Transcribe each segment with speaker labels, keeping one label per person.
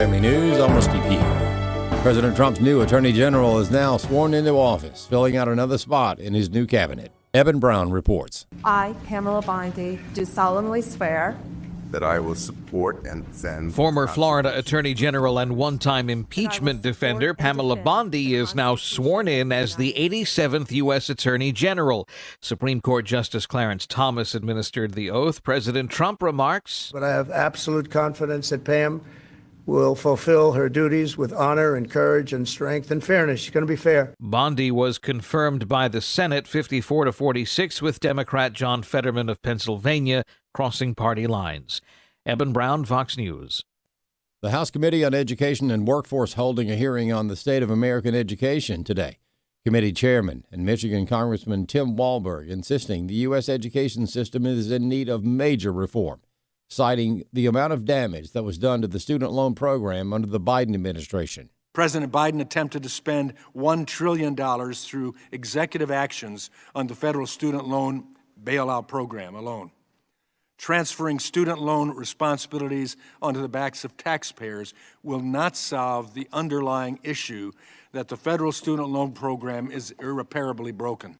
Speaker 1: Family News, I'm Rusty Pugh. President Trump's new Attorney General is now sworn into office, filling out another spot in his new cabinet. Evan Brown reports.
Speaker 2: I, Pamela Bondi, do solemnly swear
Speaker 3: that I will support and defend.
Speaker 4: Former Florida Attorney General and one-time impeachment defender Pamela Bondi is now sworn in as the 87th U.S. Attorney General. Supreme Court Justice Clarence Thomas administered the oath. President Trump remarks,
Speaker 5: "But I have absolute confidence that Pam will fulfill her duties with honor and courage and strength and fairness. She's going to be fair."
Speaker 4: Bondi was confirmed by the Senate 54-46 with Democrat John Fetterman of Pennsylvania crossing party lines. Eben Brown, Fox News.
Speaker 1: The House Committee on Education and Workforce holding a hearing on the state of American education today. Committee chairman and Michigan Congressman Tim Walberg insisting the U.S. education system is in need of major reform, citing the amount of damage that was done to the student loan program under the Biden administration.
Speaker 6: President Biden attempted to spend $1 trillion through executive actions on the federal student loan bailout program alone. Transferring student loan responsibilities onto the backs of taxpayers will not solve the underlying issue that the federal student loan program is irreparably broken.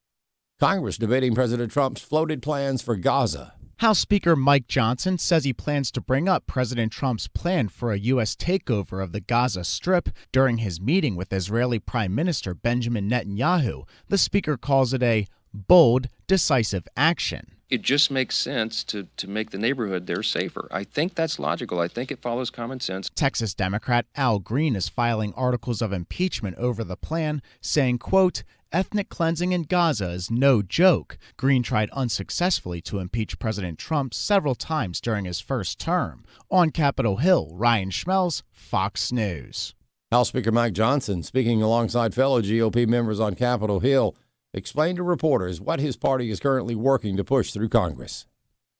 Speaker 1: Congress debating President Trump's floated plans for Gaza.
Speaker 7: House Speaker Mike Johnson says he plans to bring up President Trump's plan for a U.S. takeover of the Gaza Strip during his meeting with Israeli Prime Minister Benjamin Netanyahu. The speaker calls it a bold, decisive action.
Speaker 8: It just makes sense to make the neighborhood there safer. I think that's logical. I think it follows common sense.
Speaker 7: Texas Democrat Al Green is filing articles of impeachment over the plan, saying, quote, "Ethnic cleansing in Gaza is no joke." Green tried unsuccessfully to impeach President Trump several times during his first term. On Capitol Hill, Ryan Schmelz, Fox News.
Speaker 1: House Speaker Mike Johnson, speaking alongside fellow GOP members on Capitol Hill, explained to reporters what his party is currently working to push through Congress.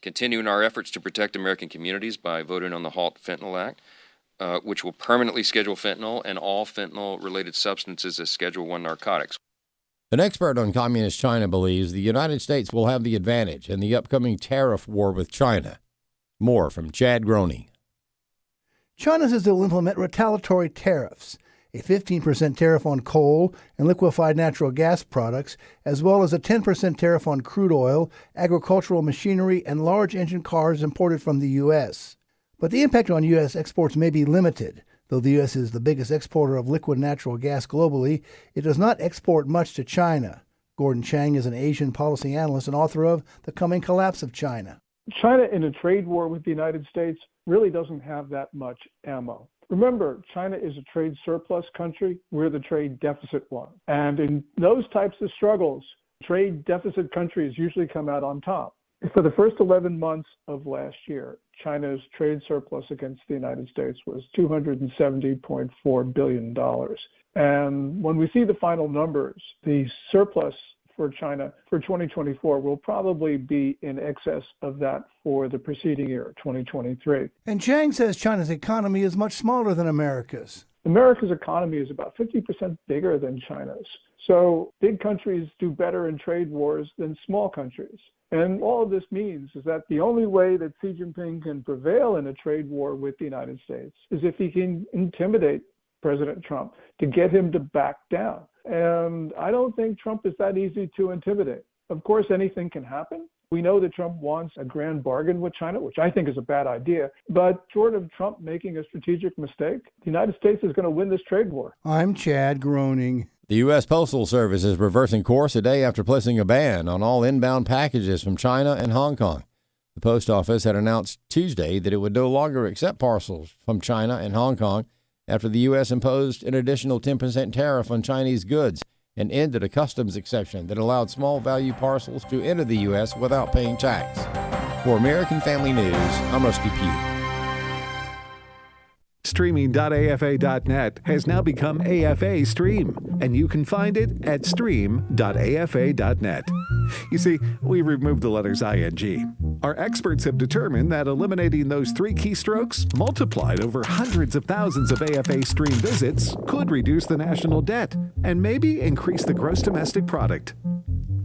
Speaker 8: Continuing our efforts to protect American communities by voting on the HALT Fentanyl Act, which will permanently schedule fentanyl and all fentanyl-related substances as Schedule I narcotics.
Speaker 1: An expert on communist China believes the United States will have the advantage in the upcoming tariff war with China. More from Chad Groening.
Speaker 9: China says it will implement retaliatory tariffs, a 15% tariff on coal and liquefied natural gas products, as well as a 10% tariff on crude oil, agricultural machinery, and large engine cars imported from the U.S. But the impact on U.S. exports may be limited. Though the U.S. is the biggest exporter of liquid natural gas globally, it does not export much to China. Gordon Chang is an Asian policy analyst and author of The Coming Collapse of China.
Speaker 10: China in a trade war with the United States really doesn't have that much ammo. Remember, China is a trade surplus country. We're the trade deficit one. And in those types of struggles, trade deficit countries usually come out on top. For the first 11 months of last year, China's trade surplus against the United States was $270.4 billion. And when we see the final numbers, the surplus for China for 2024 will probably be in excess of that for the preceding year, 2023.
Speaker 9: And Chang says China's economy is much smaller than America's.
Speaker 10: America's economy is about 50% bigger than China's. So big countries do better in trade wars than small countries. And all of this means is that the only way that Xi Jinping can prevail in a trade war with the United States is if he can intimidate President Trump to get him to back down. And I don't think Trump is that easy to intimidate. Of course, anything can happen. We know that Trump wants a grand bargain with China, which I think is a bad idea. But short of Trump making a strategic mistake, the United States is going to win this trade war.
Speaker 9: I'm Chad Groening.
Speaker 1: The U.S. Postal Service is reversing course a day after placing a ban on all inbound packages from China and Hong Kong. The post office had announced Tuesday that it would no longer accept parcels from China and Hong Kong after the U.S. imposed an additional 10% tariff on Chinese goods and ended a customs exception that allowed small value parcels to enter the U.S. without paying tax. For American Family News, I'm Rusty Pugh.
Speaker 11: Streaming.afa.net has now become AFA Stream, and you can find it at stream.afa.net. You see, we removed the letters ing. Our experts have determined that eliminating those three keystrokes, multiplied over hundreds of thousands of AFA Stream visits, could reduce the national debt and maybe increase the gross domestic product.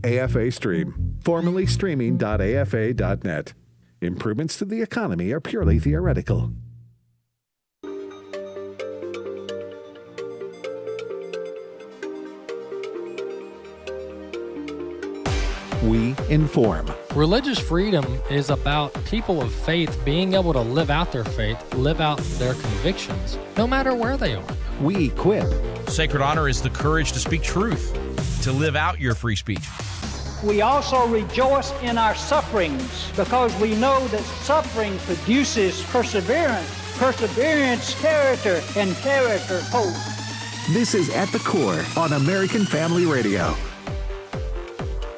Speaker 11: AFA Stream, formerly streaming.afa.net. Improvements to the economy are purely theoretical. we inform.
Speaker 12: Religious freedom is about people of faith being able to live out their faith, live out their convictions, no matter where they are.
Speaker 11: We equip.
Speaker 13: Sacred honor is the courage to speak truth, to live out your free speech.
Speaker 14: We also rejoice in our sufferings because we know that suffering produces perseverance, perseverance, character, and character, hope.
Speaker 11: This is At the Core on American Family Radio.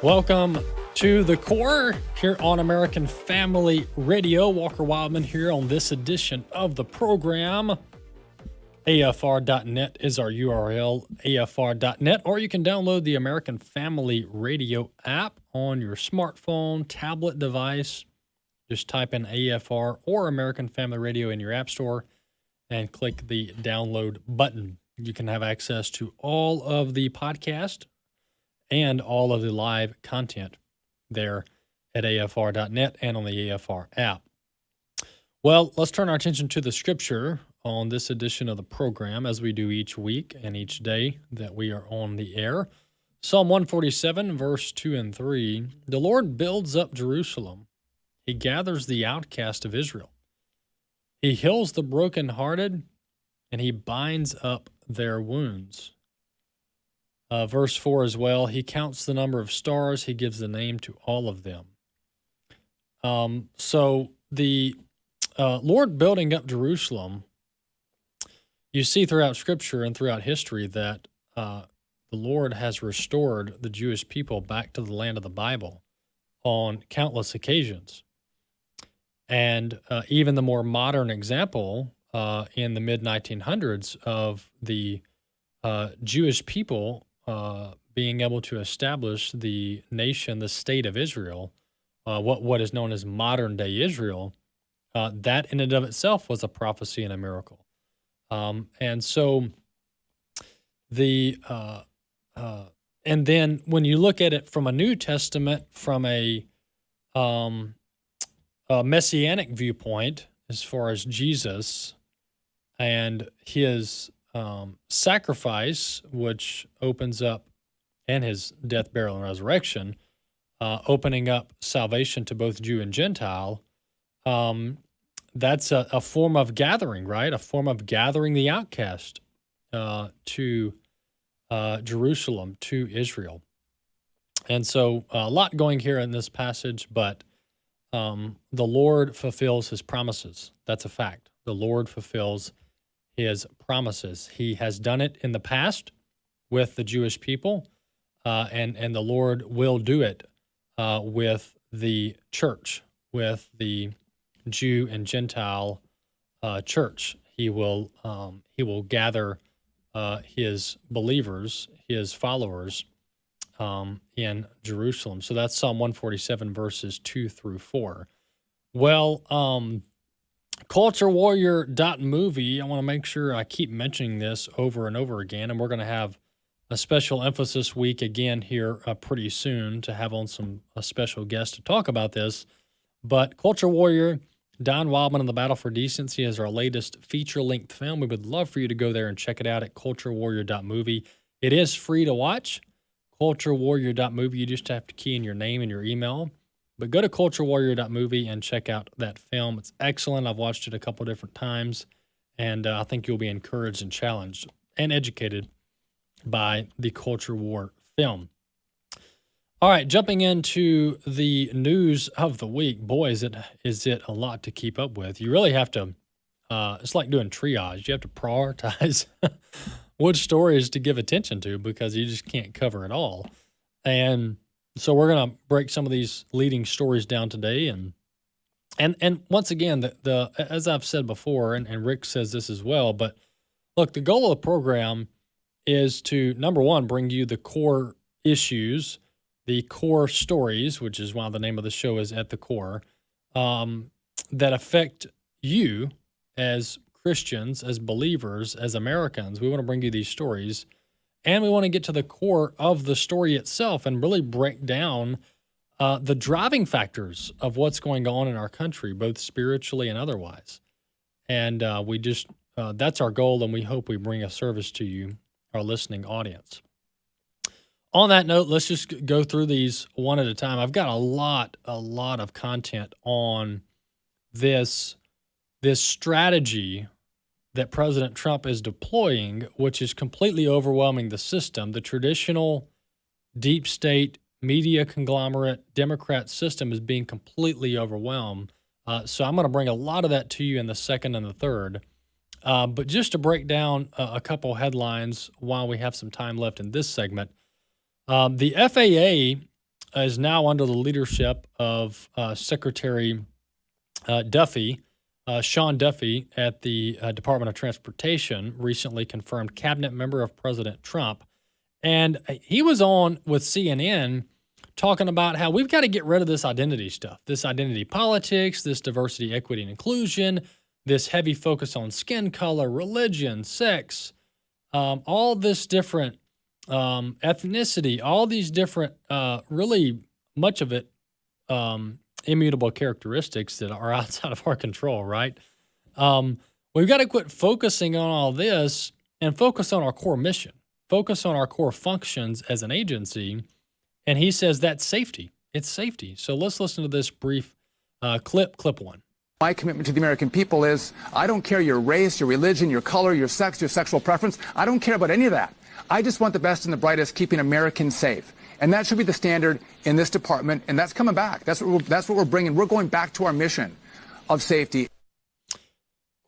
Speaker 12: Welcome to The Core here on American Family Radio. Walker Wildmon here on this edition of the program. AFR.net is our URL, AFR.net, or you can download the American Family Radio app on your smartphone, tablet device. Just type in AFR or American Family Radio in your app store and click the download button. You can have access to all of the podcast and all of the live content there at AFR.net and on the AFR app. Well, let's turn our attention to the scripture on this edition of the program, as we do each week and each day that we are on the air. Psalm 147, verse 2 and 3. The Lord builds up Jerusalem. He gathers the outcast of Israel. He heals the brokenhearted, and he binds up their wounds. Verse 4 as well, he counts the number of stars, he gives the name to all of them. So the Lord building up Jerusalem, you see throughout Scripture and throughout history that the Lord has restored the Jewish people back to the land of the Bible on countless occasions. And even the more modern example in the mid-1900s of the Jewish people being able to establish the nation, the state of Israel, what is known as modern-day Israel, that in and of itself was a prophecy and a miracle. And so and then when you look at it from a New Testament, from a messianic viewpoint, as far as Jesus and his sacrifice, which opens up, and his death, burial, and resurrection, opening up salvation to both Jew and Gentile, that's a form of gathering, right? A form of gathering the outcast to Jerusalem, to Israel. And so a lot going here in this passage, but the Lord fulfills his promises. That's a fact. The Lord fulfills his promises. He has done it in the past with the Jewish people, and the Lord will do it with the church, with the Jew and Gentile church. He will gather his believers, his followers, in Jerusalem. So that's Psalm 147, verses 2 through 4. Well, CultureWarrior.movie, I want to make sure I keep mentioning this over and over again, and we're going to have a special emphasis week again here pretty soon to have on a special guest to talk about this. But Culture Warrior, Don Wildmon and the Battle for Decency is our latest feature-length film. We would love for you to go there and check it out at CultureWarrior.movie. It is free to watch. CultureWarrior.movie. You just have to key in your name and your email. But go to CultureWarrior.movie and check out that film. It's excellent. I've watched it a couple different times, and I think you'll be encouraged and challenged and educated by the Culture War film. All right, jumping into the news of the week. Boy, is it a lot to keep up with. You really have to, it's like doing triage. You have to prioritize which stories to give attention to because you just can't cover it all. And so we're going to break some of these leading stories down today. And once again, the as I've said before, and Rick says this as well, but look, the goal of the program is to, number one, bring you the core issues, the core stories, which is why the name of the show is At the Core, that affect you as Christians, as believers, as Americans. We want to bring you these stories, and we want to get to the core of the story itself and really break down the driving factors of what's going on in our country, both spiritually and otherwise. And that's our goal, and we hope we bring a service to you, our listening audience. on that note, let's just go through these one at a time. I've got a lot of content on this strategy that President Trump is deploying, which is completely overwhelming the system. The traditional deep state media conglomerate Democrat system is being completely overwhelmed. So I'm going to bring a lot of that to you in the second and the third. But just to break down a couple headlines while we have some time left in this segment, the FAA is now under the leadership of Secretary Duffy. Sean Duffy at the Department of Transportation recently confirmed cabinet member of President Trump. And he was on with CNN talking about how we've got to get rid of this identity stuff, this identity politics, this diversity, equity, and inclusion, this heavy focus on skin color, religion, sex, all this different ethnicity, all these different, really much of it, immutable characteristics that are outside of our control, right? We've got to quit focusing on all this and focus on our core mission, focus on our core functions as an agency. And he says that's safety. It's safety. So let's listen to this brief clip one.
Speaker 15: My commitment to the American people is I don't care your race, your religion, your color, your sex, your sexual preference. I don't care about any of that. I just want the best and the brightest keeping Americans safe. And that should be the standard in this department, and that's coming back. That's what we're bringing. We're going back to our mission of safety.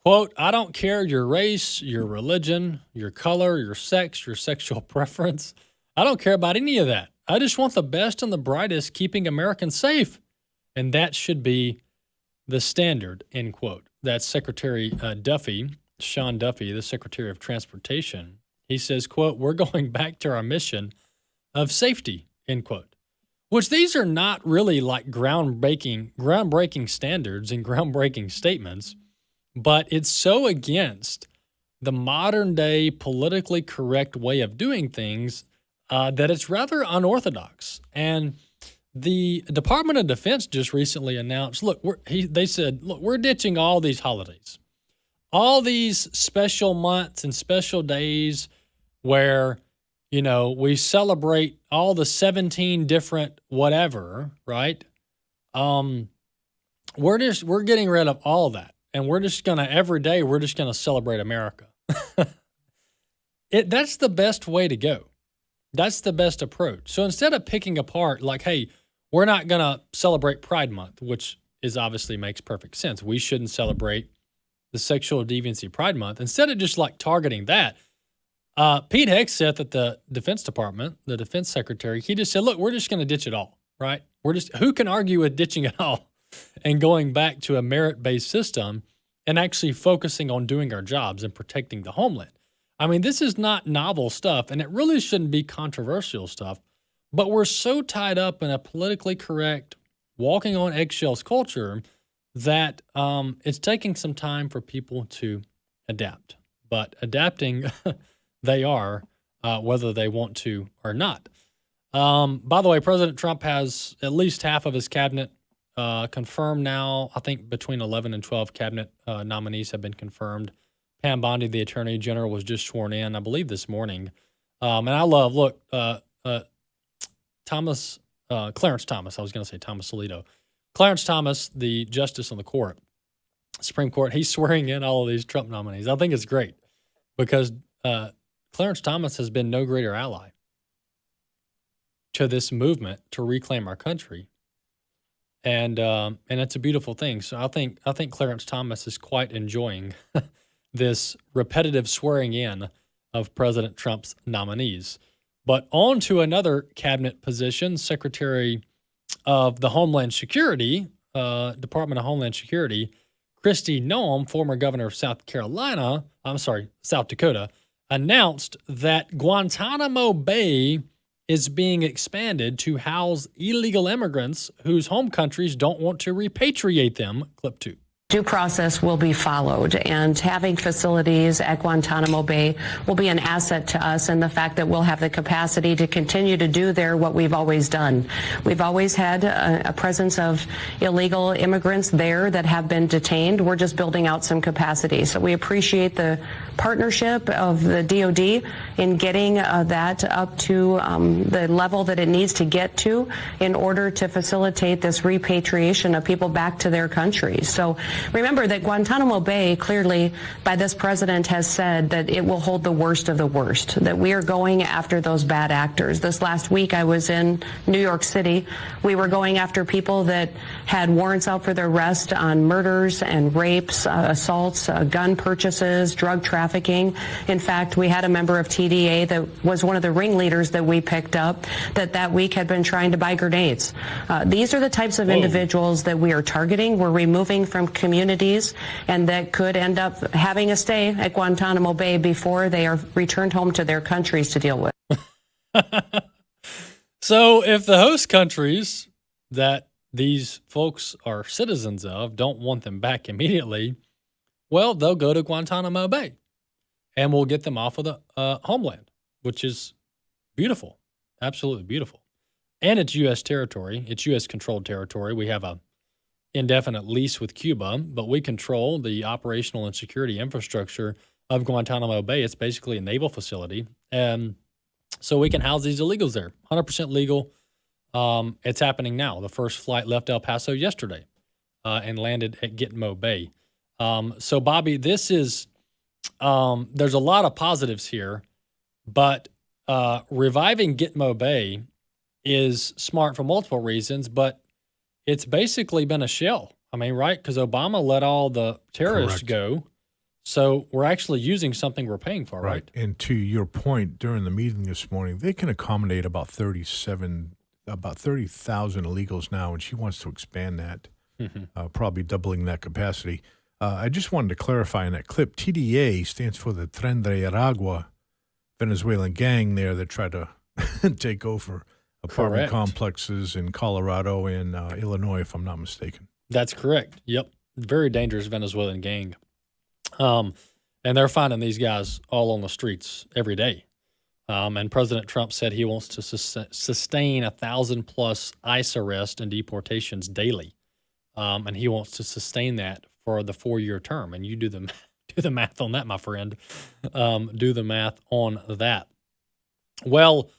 Speaker 12: Quote, I don't care your race, your religion, your color, your sex, your sexual preference. I don't care about any of that. I just want the best and the brightest keeping Americans safe. And that should be the standard, end quote. That's Secretary Duffy, Sean Duffy, the Secretary of Transportation. He says, quote, we're going back to our mission of safety, end quote. Which these are not really like groundbreaking standards and groundbreaking statements, but it's so against the modern day politically correct way of doing things that it's rather unorthodox. And the Department of Defense just recently announced, look, they said, look, we're ditching all these holidays, all these special months and special days where, you know, we celebrate all the 17 different whatever, right? We're getting rid of all that. And we're just going to, every day, we're just going to celebrate America. That's the best way to go. That's the best approach. So instead of picking apart, like, hey, we're not going to celebrate Pride Month, which is obviously makes perfect sense. We shouldn't celebrate the Sexual Deviancy Pride Month. Instead of just like targeting that, Pete Hegseth at the Defense Department, the Defense Secretary, he just said, look, we're just going to ditch it all, right? Who can argue with ditching it all and going back to a merit-based system and actually focusing on doing our jobs and protecting the homeland? I mean, this is not novel stuff, and it really shouldn't be controversial stuff, but we're so tied up in a politically correct, walking on eggshells culture that it's taking some time for people to adapt. But adapting, they are, whether they want to or not. By the way, President Trump has at least half of his cabinet confirmed now. I think between 11 and 12 cabinet nominees have been confirmed. Pam Bondi, the Attorney General, was just sworn in, I believe, this morning. And I love, Clarence Thomas, I was going to say Thomas Alito. Clarence Thomas, the Justice on the Court, Supreme Court, he's swearing in all of these Trump nominees. I think it's great because Clarence Thomas has been no greater ally to this movement to reclaim our country. And it's a beautiful thing. So I think Clarence Thomas is quite enjoying this repetitive swearing in of President Trump's nominees. But on to another cabinet position, Secretary of the Homeland Security, Department of Homeland Security, Kristi Noem, former governor of South Dakota, announced that Guantanamo Bay is being expanded to house illegal immigrants whose home countries don't want to repatriate them. Clip 2.
Speaker 16: Due process will be followed, and having facilities at Guantanamo Bay will be an asset to us, and the fact that we'll have the capacity to continue to do there what we've always done. We've always had a presence of illegal immigrants there that have been detained. We're just building out some capacity. So we appreciate the partnership of the DOD in getting that up to the level that it needs to get to in order to facilitate this repatriation of people back to their countries. So remember that Guantanamo Bay, clearly, by this president, has said that it will hold the worst of the worst, that we are going after those bad actors. This last week, I was in New York City. We were going after people that had warrants out for their arrest on murders and rapes, assaults, gun purchases, drug trafficking. In fact, we had a member of TDA that was one of the ringleaders that we picked up that week had been trying to buy grenades. These are the types of individuals that we are targeting. We're removing from communities, and that could end up having a stay at Guantanamo Bay before they are returned home to their countries to deal with.
Speaker 12: So if the host countries that these folks are citizens of don't want them back immediately, well, they'll go to Guantanamo Bay, and we'll get them off of the homeland, which is beautiful, absolutely beautiful. And it's U.S. territory. It's U.S.-controlled territory. We have a indefinite lease with Cuba, but we control the operational and security infrastructure of Guantanamo Bay. It's basically a naval facility, and so we can house these illegals there. 100% legal. It's happening now. The first flight left El Paso yesterday and landed at Gitmo Bay. So, Bobby, this is there's a lot of positives here, but reviving Gitmo Bay is smart for multiple reasons, but it's basically been a shell. I mean, right? Because Obama let all the terrorists go. So we're actually using something we're paying for, right?
Speaker 17: And to your point, during the meeting this morning, they can accommodate about 30,000 illegals now, and she wants to expand that, probably doubling that capacity. I just wanted to clarify in that clip, TDA stands for the Tren de Aragua Venezuelan gang there that tried to take over apartment complexes in Colorado and Illinois, if I'm not mistaken.
Speaker 12: That's correct. Yep. Very dangerous Venezuelan gang. And they're finding these guys all on the streets every day. And President Trump said he wants to sustain 1,000+ ICE arrests and deportations daily. And he wants to sustain that for the 4-year term. And you do the math on that, my friend. Do the math on that. Well,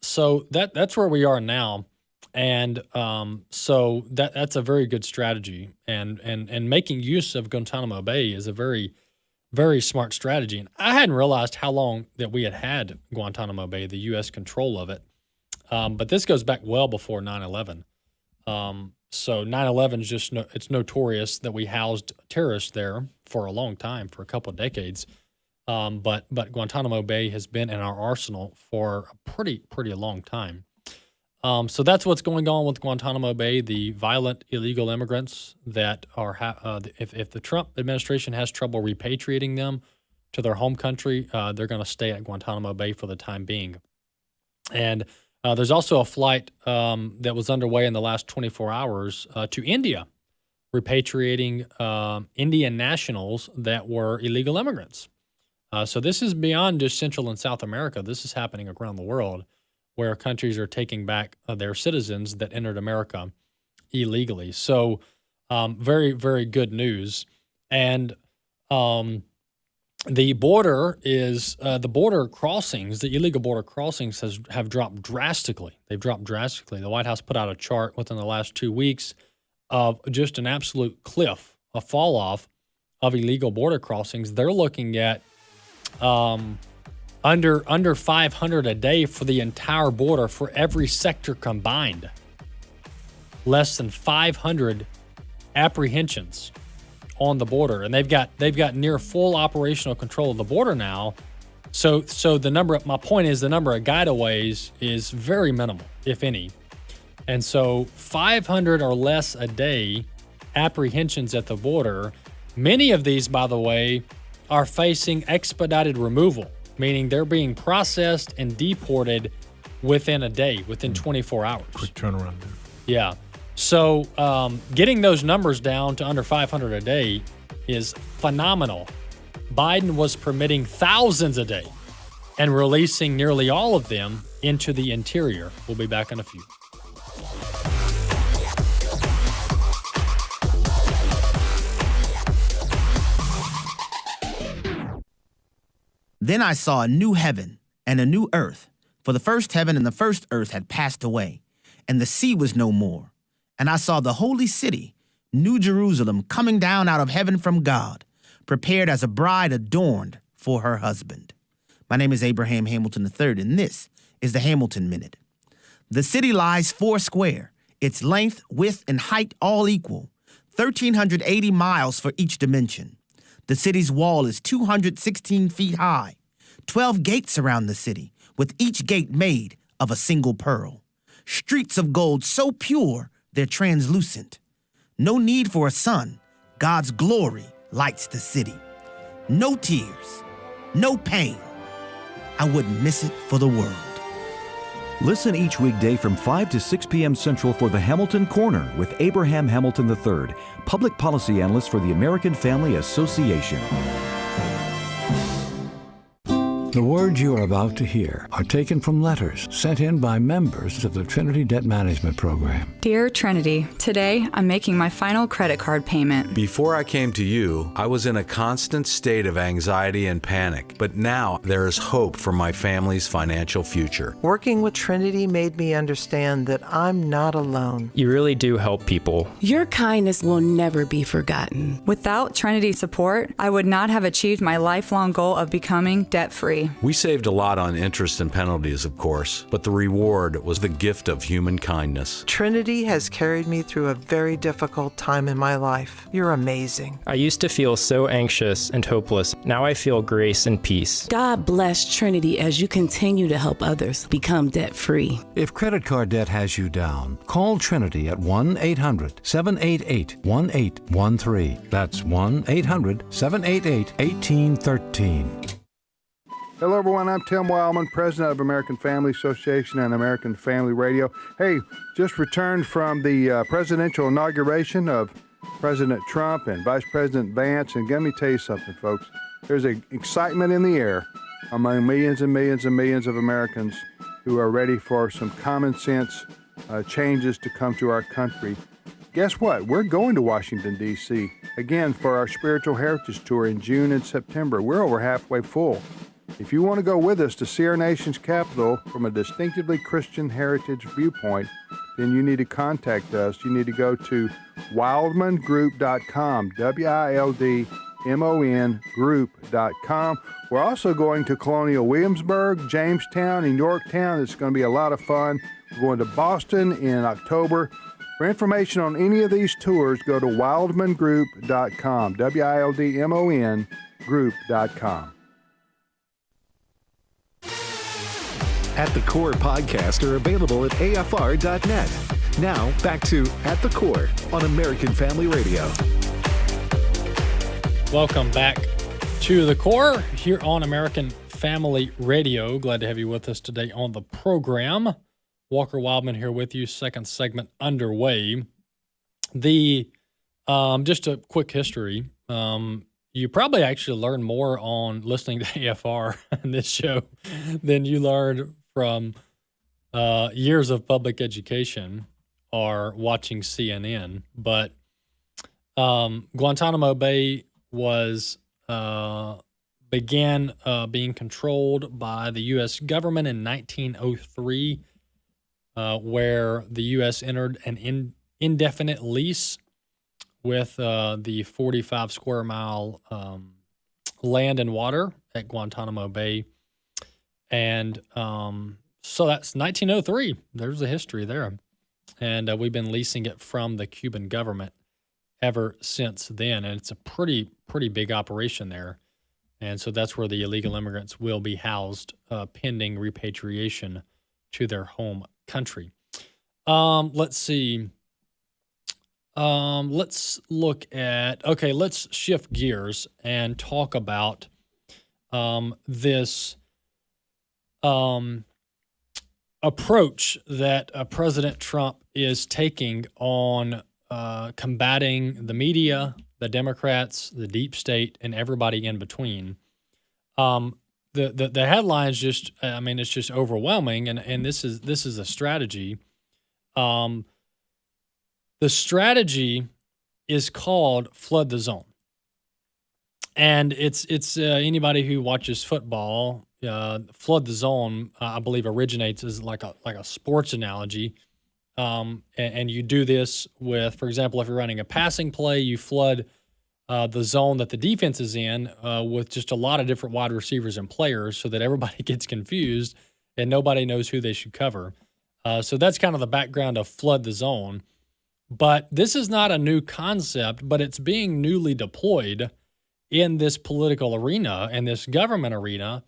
Speaker 12: so that's where we are now. And so that's a very good strategy. And making use of Guantanamo Bay is a very, very smart strategy. And I hadn't realized how long that we had Guantanamo Bay, the U.S. control of it. But this goes back well before 9/11. So 9/11 is just it's notorious that we housed terrorists there for a long time, for a couple of decades. But Guantanamo Bay has been in our arsenal for a pretty long time. So that's what's going on with Guantanamo Bay. The violent illegal immigrants that are, if the Trump administration has trouble repatriating them to their home country, they're going to stay at Guantanamo Bay for the time being. And there's also a flight that was underway in the last 24 hours to India, repatriating Indian nationals that were illegal immigrants. So this is beyond just Central and South America. This is happening around the world, where countries are taking back their citizens that entered America illegally. So very, very good news. And the border is the border crossings, the illegal border crossings have dropped drastically. They've dropped drastically. The White House put out a chart within the last 2 weeks of just an absolute cliff, a fall off of illegal border crossings. They're looking at under 500 a day for the entire border for every sector combined. Less than 500 apprehensions on the border, and they've got near full operational control of the border now. So the number, my point is, the number of guideaways is very minimal, if any. And so 500 or less a day apprehensions at the border. Many of these, by the way, are facing expedited removal, meaning they're being processed and deported within a day, within 24 hours.
Speaker 17: Quick turnaround there.
Speaker 12: Yeah. So getting those numbers down to under 500 a day is phenomenal. Biden was permitting thousands a day and releasing nearly all of them into the interior. We'll be back in a few.
Speaker 18: Then I saw a new heaven and a new earth, for the first heaven and the first earth had passed away, and the sea was no more. And I saw the holy city, New Jerusalem, coming down out of heaven from God, prepared as a bride adorned for her husband. My name is Abraham Hamilton III, and this is the Hamilton Minute. The city lies 4 square, its length, width, and height all equal, 1,380 miles for each dimension. The city's wall is 216 feet high, 12 gates surround the city, with each gate made of a single pearl. Streets of gold so pure they're translucent. No need for a sun. God's glory lights the city. No tears, no pain. I wouldn't miss it for the world.
Speaker 19: Listen each weekday from 5 to 6 p.m. Central for the Hamilton Corner with Abraham Hamilton III, Public Policy Analyst for the American Family Association.
Speaker 20: The words you are about to hear are taken from letters sent in by members of the Trinity Debt Management Program.
Speaker 21: Dear Trinity, today I'm making my final credit card payment.
Speaker 22: Before I came to you, I was in a constant state of anxiety and panic, but now there is hope for my family's financial future.
Speaker 23: Working with Trinity made me understand that I'm not alone.
Speaker 24: You really do help people.
Speaker 25: Your kindness will never be forgotten.
Speaker 21: Without Trinity support, I would not have achieved my lifelong goal of becoming debt-free.
Speaker 22: We saved a lot on interest and penalties, of course, but the reward was the gift of human kindness.
Speaker 23: Trinity has carried me through a very difficult time in my life. You're amazing.
Speaker 24: I used to feel so anxious and hopeless. Now I feel grace and peace.
Speaker 25: God bless Trinity as you continue to help others become debt-free.
Speaker 20: If credit card debt has you down, call Trinity at 1-800-788-1813. That's 1-800-788-1813.
Speaker 26: Hello, everyone. I'm Tim Wildmon, president of American Family Association and American Family Radio. Hey, just returned from the presidential inauguration of President Trump and Vice President Vance. And let me tell you something, folks. There's an excitement in the air among millions and millions and millions of Americans who are ready for some common sense changes to come to our country. Guess what? We're going to Washington, D.C. again for our Spiritual Heritage Tour in June and September. We're over halfway full. If you want to go with us to see our nation's capital from a distinctively Christian heritage viewpoint, then you need to contact us. You need to go to wildmongroup.com, WILDMON group.com. We're also going to Colonial Williamsburg, Jamestown, and Yorktown. It's going to be a lot of fun. We're going to Boston in October. For information on any of these tours, go to wildmongroup.com, WILDMON group.com.
Speaker 11: At the Core podcasts are available at AFR.net. Now, back to At the Core on American Family Radio.
Speaker 12: Welcome back to the Core here on American Family Radio. Glad to have you with us today on the program. Walker Wildmon here with you. Second segment underway. Just a quick history. You probably actually learn more on listening to AFR in this show than you learned from years of public education or watching CNN. But Guantanamo Bay began being controlled by the U.S. government in 1903, where the U.S. entered an indefinite lease with the 45 square mile land and water at Guantanamo Bay. And so that's 1903. There's a history there. And we've been leasing it from the Cuban government ever since then. And it's a pretty big operation there. And so that's where the illegal immigrants will be housed pending repatriation to their home country. Let's see. Let's shift gears and talk about this approach that President Trump is taking on combating the media, the Democrats, the deep state, and everybody in between. The headlines just, it's just overwhelming, and this is a strategy. The strategy is called Flood the Zone. And it's anybody who watches football, Flood the Zone, I believe originates as like a sports analogy. And you do this with, for example, if you're running a passing play, you flood the zone that the defense is in with just a lot of different wide receivers and players so that everybody gets confused and nobody knows who they should cover. So that's kind of the background of Flood the Zone. But this is not a new concept, but it's being newly deployed in this political arena and this government arena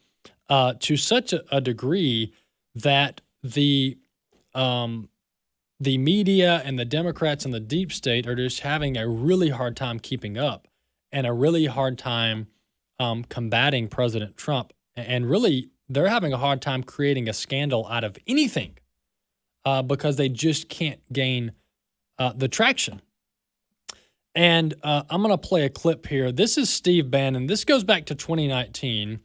Speaker 12: to such a degree that the media and the Democrats and the deep state are just having a really hard time keeping up and a really hard time combating President Trump. And really, they're having a hard time creating a scandal out of anything because they just can't gain the traction. And I'm going to play a clip here. This is Steve Bannon. This goes back to 2019.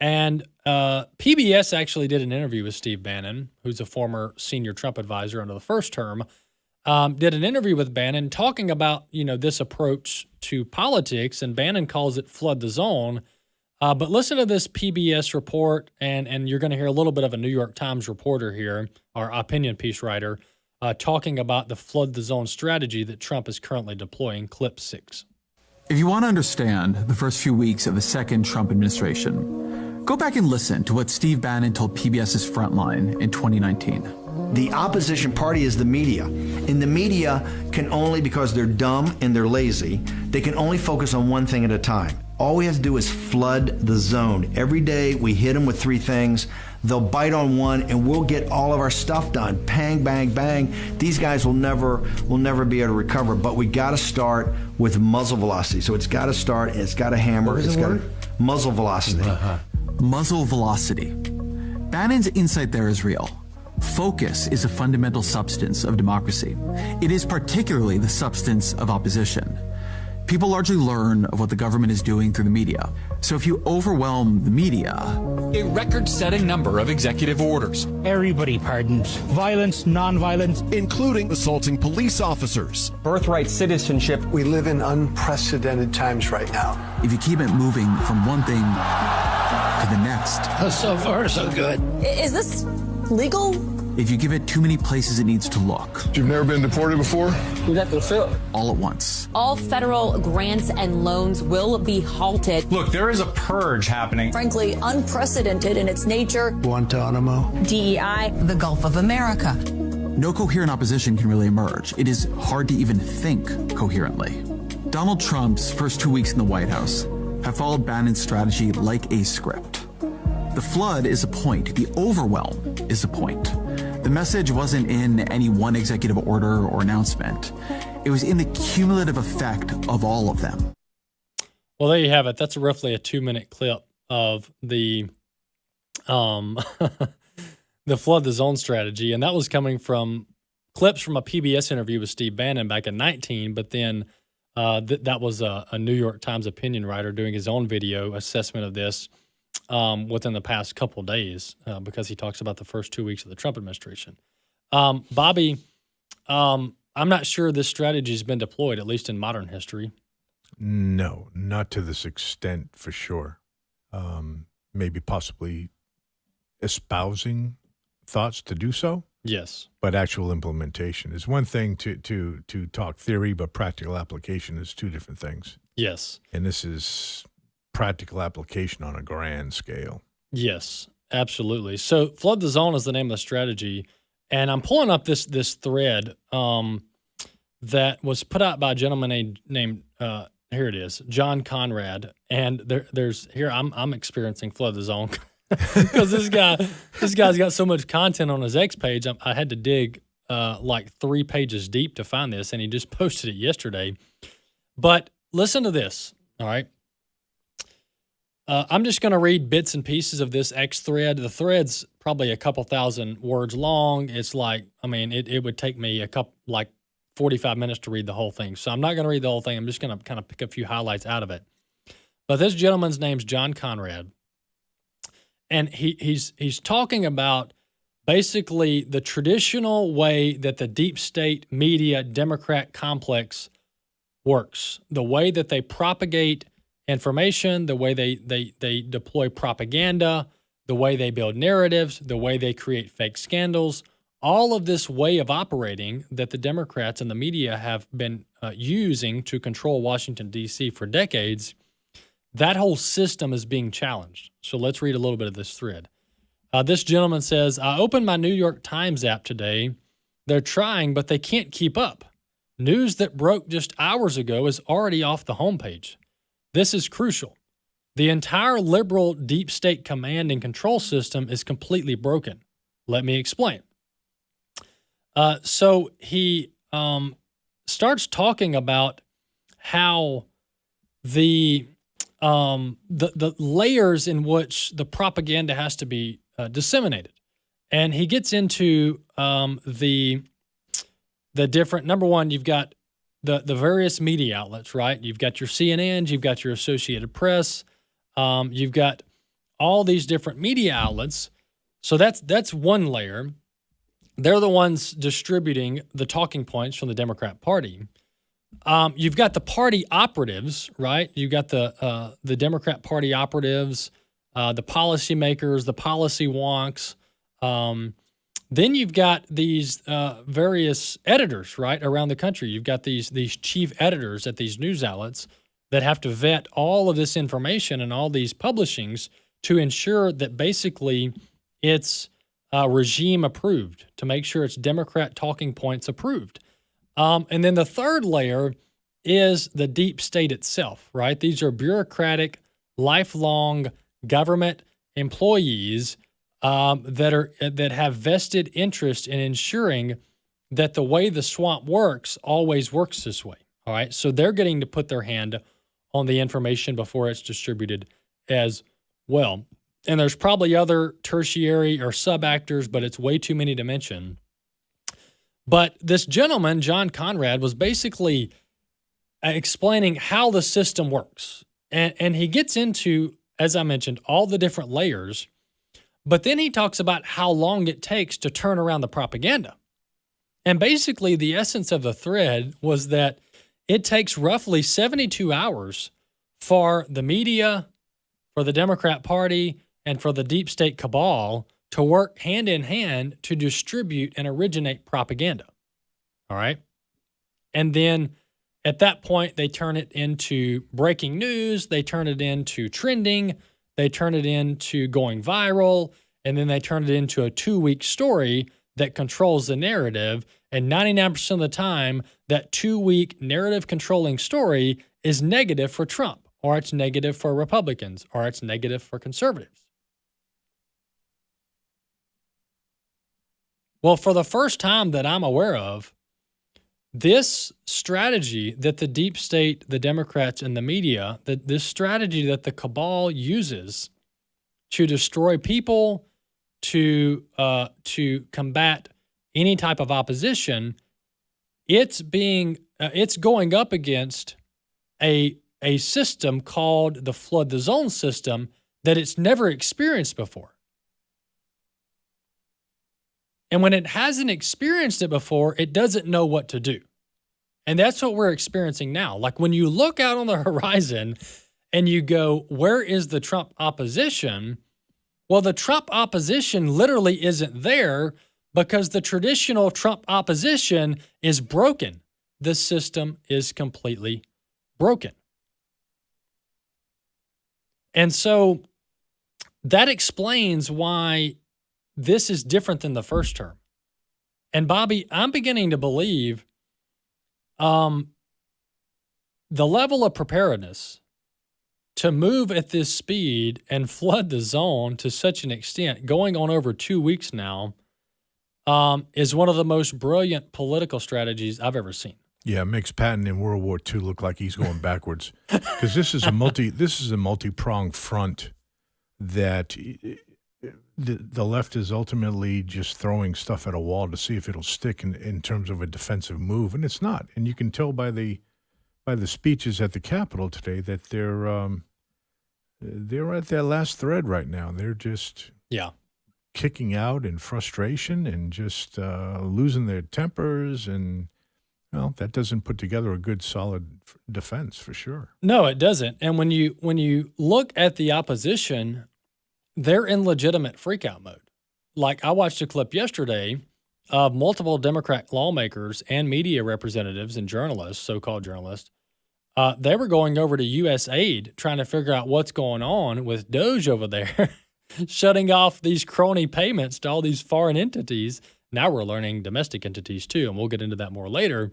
Speaker 12: And PBS actually did an interview with Steve Bannon, who's a former senior Trump advisor under the first term, did an interview with Bannon talking about, this approach to politics, and Bannon calls it Flood the Zone. But listen to this PBS report, and you're going to hear a little bit of a New York Times reporter here, our opinion piece writer, talking about the Flood the Zone strategy that Trump is currently deploying. Clip 6.
Speaker 2: If you want to understand the first few weeks of the second Trump administration, go back and listen to what Steve Bannon told PBS's Frontline in 2019.
Speaker 3: The opposition party is the media. And the media can only, because they're dumb and they're lazy, they can only focus on one thing at a time. All we have to do is flood the zone. Every day we hit them with 3 things. They'll bite on one and we'll get all of our stuff done. Bang, bang, bang. These guys will never be able to recover. But we got to start with muzzle velocity. So it's got to start and it's got to hammer. It's got muzzle velocity.
Speaker 2: Muzzle velocity. Bannon's insight there is real. Focus is a fundamental substance of democracy. It is particularly the substance of opposition. People largely learn of what the government is doing through the media. So if you overwhelm the media...
Speaker 4: A record-setting number of executive orders.
Speaker 5: Everybody pardons. Violence, non-violence.
Speaker 4: Including assaulting police officers.
Speaker 6: Birthright citizenship. We live in unprecedented times right now.
Speaker 2: If you keep it moving from one thing to the next...
Speaker 5: So far, so good.
Speaker 7: Is this legal?
Speaker 2: If you give it too many places it needs to look.
Speaker 6: You've never been deported before?
Speaker 5: We got to fill.
Speaker 2: All at once.
Speaker 7: All federal grants and loans will be halted.
Speaker 4: Look, there is a purge happening.
Speaker 7: Frankly, unprecedented in its nature.
Speaker 6: Guantanamo.
Speaker 7: DEI. The Gulf of America.
Speaker 2: No coherent opposition can really emerge. It is hard to even think coherently. Donald Trump's first 2 weeks in the White House have followed Bannon's strategy like a script. The flood is a point. The overwhelm is a point. The message wasn't in any one executive order or announcement. It was in the cumulative effect of all of them.
Speaker 12: Well, there you have it. That's roughly a 2-minute clip of the the Flood the Zone strategy. And that was coming from clips from a PBS interview with Steve Bannon back in 2019. But then that was a New York Times opinion writer doing his own video assessment of this within the past couple days because he talks about the first 2 weeks of the Trump administration. Bobby, I'm not sure this strategy has been deployed, at least in modern history.
Speaker 17: No, not to this extent for sure. Maybe possibly espousing thoughts to do so.
Speaker 12: Yes.
Speaker 17: But actual implementation is one thing to talk theory, but practical application is 2 different things.
Speaker 12: Yes.
Speaker 17: And this is practical application on a grand scale.
Speaker 12: Yes, absolutely. So Flood the Zone is the name of the strategy. And I'm pulling up this thread that was put out by a gentleman named here it is, John Conrad. And there's here I'm experiencing Flood the Zone because this guy's got so much content on his X page. I had to dig like 3 pages deep to find this, and he just posted it yesterday. But listen to this, all right? I'm just going to read bits and pieces of this X thread. The thread's probably a couple thousand words long. It's like, I mean, it would take me 45 minutes to read the whole thing. So I'm not going to read the whole thing. I'm just going to kind of pick a few highlights out of it. But this gentleman's name's John Conrad. And he's talking about basically the traditional way that the deep state media Democrat complex works, the way that they propagate information, the way they deploy propaganda, the way they build narratives, the way they create fake scandals, all of this way of operating that the Democrats and the media have been using to control Washington, D.C. for decades, that whole system is being challenged. So let's read a little bit of this thread. This gentleman says, I opened my New York Times app today. They're trying, but they can't keep up. News that broke just hours ago is already off the homepage. This is crucial. The entire liberal deep state command and control system is completely broken. Let me explain. So he starts talking about how the layers in which the propaganda has to be disseminated. And he gets into the different, number one, you've got the various media outlets, right? You've got your CNNs, you've got your Associated Press, you've got all these different media outlets. So that's one layer. They're the ones distributing the talking points from the Democrat Party. You've got the party operatives, right? You've got the Democrat Party operatives, the policymakers, the policy wonks. Then you've got these various editors, right, around the country. You've got these chief editors at these news outlets that have to vet all of this information and all these publishings to ensure that basically it's regime approved, to make sure it's Democrat talking points approved. And then the third layer is the deep state itself, right? These are bureaucratic, lifelong government employees that have vested interest in ensuring that the way the swamp works always works this way. All right. So they're getting to put their hand on the information before it's distributed as well. And there's probably other tertiary or sub-actors, but it's way too many to mention. But this gentleman, John Conrad, was basically explaining how the system works. And he gets into, as I mentioned, all the different layers. But then he talks about how long it takes to turn around the propaganda. And basically, the essence of the thread was that it takes roughly 72 hours for the media, for the Democrat Party, and for the deep state cabal to work hand in hand to distribute and originate propaganda. All right? And then at that point, they turn it into breaking news, they turn it into trending, they turn it into going viral, and then they turn it into a 2-week story that controls the narrative. And 99% of the time, that 2-week narrative controlling story is negative for Trump, or it's negative for Republicans, or it's negative for conservatives. Well, for the first time that I'm aware of, this strategy that the deep state, the Democrats, and the media, this strategy that the cabal uses to destroy people, to combat any type of opposition, it's going up against a system called the flood the zone system that it's never experienced before. And when it hasn't experienced it before, it doesn't know what to do. And that's what we're experiencing now. Like when you look out on the horizon and you go, where is the Trump opposition? Well, the Trump opposition literally isn't there because the traditional Trump opposition is broken. The system is completely broken. And so that explains why this is different than the first term. And Bobby, I'm beginning to believe the level of preparedness to move at this speed and flood the zone to such an extent, going on over 2 weeks now, is one of the most brilliant political strategies I've ever seen.
Speaker 17: Yeah, it makes Patton in World War II look like he's going backwards, because this is a multi-pronged front that the left is ultimately just throwing stuff at a wall to see if it'll stick in terms of a defensive move, and it's not. And you can tell by the speeches at the Capitol today that they're at their last thread right now. They're just kicking out in frustration and just losing their tempers, and well, that doesn't put together a good, solid defense for sure.
Speaker 12: No, it doesn't. And when you look at the opposition, they're in legitimate freakout mode. Like, I watched a clip yesterday of multiple Democrat lawmakers and media representatives and journalists, so-called journalists. They were going over to USAID trying to figure out what's going on with Doge over there, shutting off these crony payments to all these foreign entities. Now we're learning domestic entities too, and we'll get into that more later.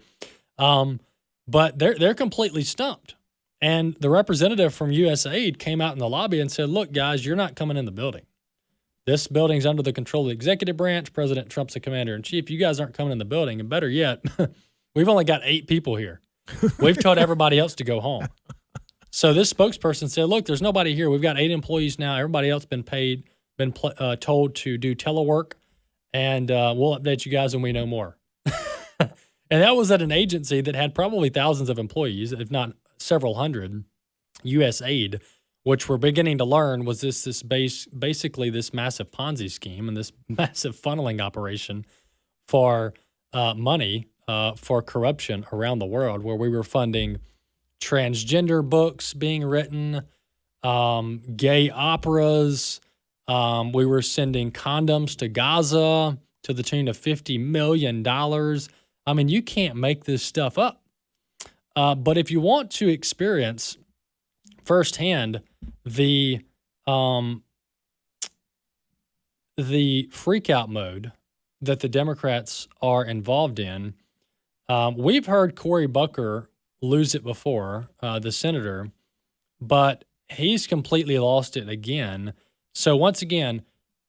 Speaker 12: But they're completely stumped. And the representative from USAID came out in the lobby and said, look, guys, you're not coming in the building. This building's under the control of the executive branch. President Trump's the commander-in-chief. You guys aren't coming in the building. And better yet, we've only got 8 people here. We've told everybody else to go home. So this spokesperson said, look, there's nobody here. We've got 8 employees now. Everybody else been told to do telework. And we'll update you guys when we know more. And that was at an agency that had probably thousands of employees, if not several hundred. USAID, which we're beginning to learn was basically this massive Ponzi scheme and this massive funneling operation for money for corruption around the world, where we were funding transgender books being written, gay operas. We were sending condoms to Gaza to the tune of $50 million. I mean, you can't make this stuff up. But if you want to experience firsthand the freakout mode that the Democrats are involved in, we've heard Cory Booker lose it before, the senator, but he's completely lost it again. So once again,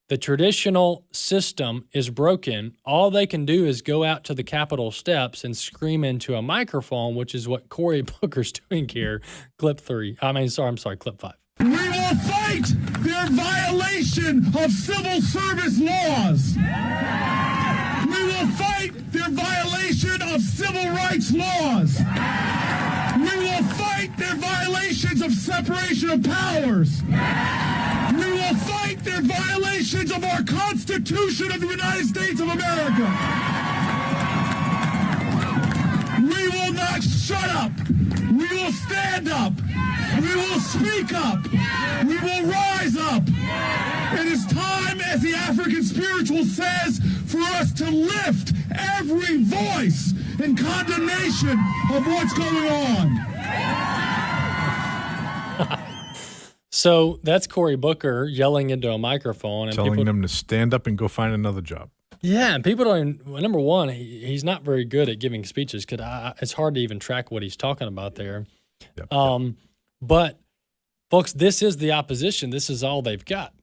Speaker 12: the traditional system is broken. All they can do is go out to the Capitol steps and scream into a microphone, which is what Cory Booker's doing here. Clip 5.
Speaker 1: We will fight their violation of civil service laws. We will fight their violation of civil rights laws. We will fight their violations of separation of powers. We will fight their violations of our Constitution of the United States of America. We will not shut up. We will stand up. We will speak up. We will rise up. It is time, as the African spiritual says, for us to lift every voice in condemnation of what's going on.
Speaker 12: So that's Cory Booker yelling into a microphone and
Speaker 17: telling them to stand up and go find another job.
Speaker 12: Yeah, and people don't. Number one, he's not very good at giving speeches because it's hard to even track what he's talking about there. Yep. But folks, this is the opposition. This is all they've got,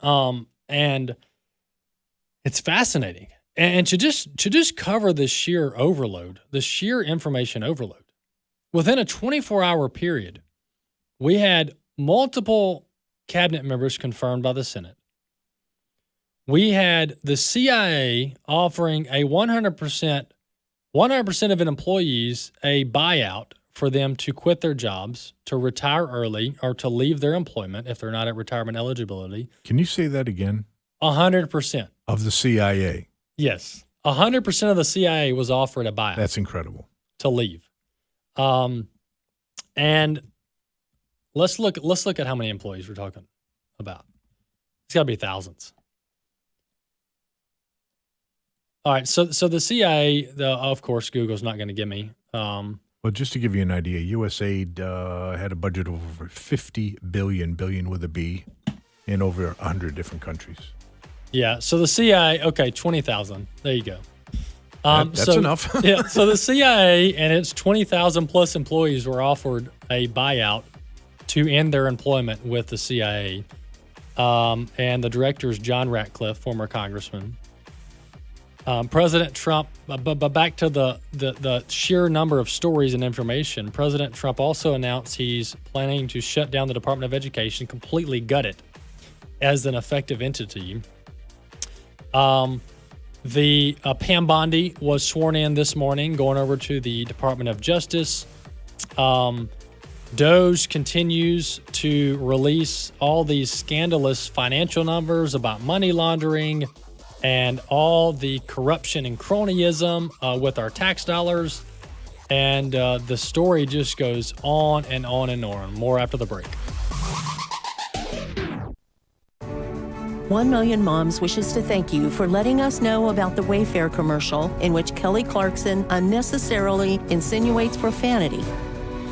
Speaker 12: and it's fascinating. And to just cover the sheer overload, the sheer information overload, within a 24-hour period, we had multiple cabinet members confirmed by the Senate. We had the CIA offering a 100% of employees a buyout for them to quit their jobs, to retire early, or to leave their employment if they're not at retirement eligibility.
Speaker 17: Can you say that again?
Speaker 12: 100%.
Speaker 17: Of the CIA?
Speaker 12: Yes. 100% of the CIA was offered a buyout.
Speaker 17: That's incredible.
Speaker 12: To leave. And let's look at how many employees we're talking about. It's got to be thousands. All right, so the CIA, of course, Google's not going to give me.
Speaker 17: Well, just to give you an idea, USAID had a budget of over $50 billion with a B, in over 100 different countries.
Speaker 12: Yeah, so the CIA, okay, 20,000. There you go.
Speaker 17: That's enough.
Speaker 12: Yeah, so the CIA and its 20,000 plus employees were offered a buyout to end their employment with the CIA. And the director is John Ratcliffe, former congressman. President Trump, but back to the sheer number of stories and information, President Trump also announced he's planning to shut down the Department of Education, completely gut it as an effective entity. Pam Bondi was sworn in this morning, going over to the Department of Justice. DOJ continues to release all these scandalous financial numbers about money laundering and all the corruption and cronyism with our tax dollars. And the story just goes on and on and on. More after the break.
Speaker 8: 1 Million Moms wishes to thank you for letting us know about the Wayfair commercial in which Kelly Clarkson unnecessarily insinuates profanity.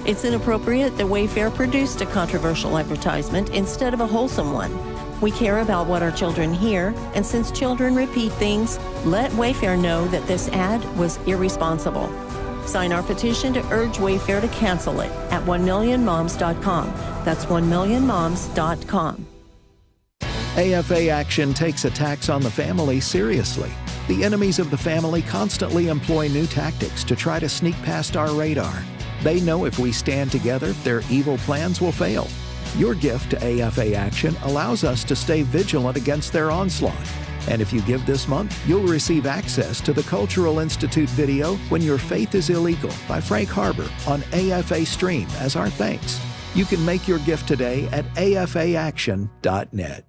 Speaker 8: It's inappropriate that Wayfair produced a controversial advertisement instead of a wholesome one. We care about what our children hear, and since children repeat things, let Wayfair know that this ad was irresponsible. Sign our petition to urge Wayfair to cancel it at 1millionmoms.com. That's 1millionmoms.com.
Speaker 9: AFA Action takes attacks on the family seriously. The enemies of the family constantly employ new tactics to try to sneak past our radar. They know if we stand together, their evil plans will fail. Your gift to AFA Action allows us to stay vigilant against their onslaught. And if you give this month, you'll receive access to the Cultural Institute video When Your Faith is Illegal by Frank Harbor on AFA Stream as our thanks. You can make your gift today at afaaction.net.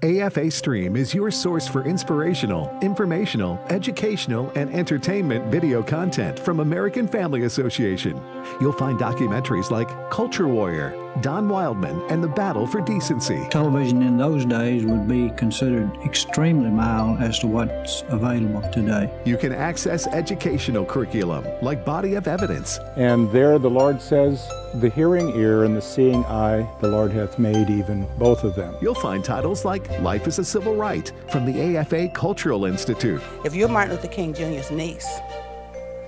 Speaker 11: AFA Stream is your source for inspirational, informational, educational, and entertainment video content from American Family Association. You'll find documentaries like Culture Warrior, Don Wildmon, and the Battle for Decency.
Speaker 10: Television in those days would be considered extremely mild as to what's available today.
Speaker 11: You can access educational curriculum like Body of Evidence.
Speaker 13: And there the Lord says, the hearing ear and the seeing eye, the Lord hath made even both of them.
Speaker 11: You'll find titles like Life is a Civil Right from the AFA Cultural Institute.
Speaker 14: If you're Martin Luther King Jr.'s niece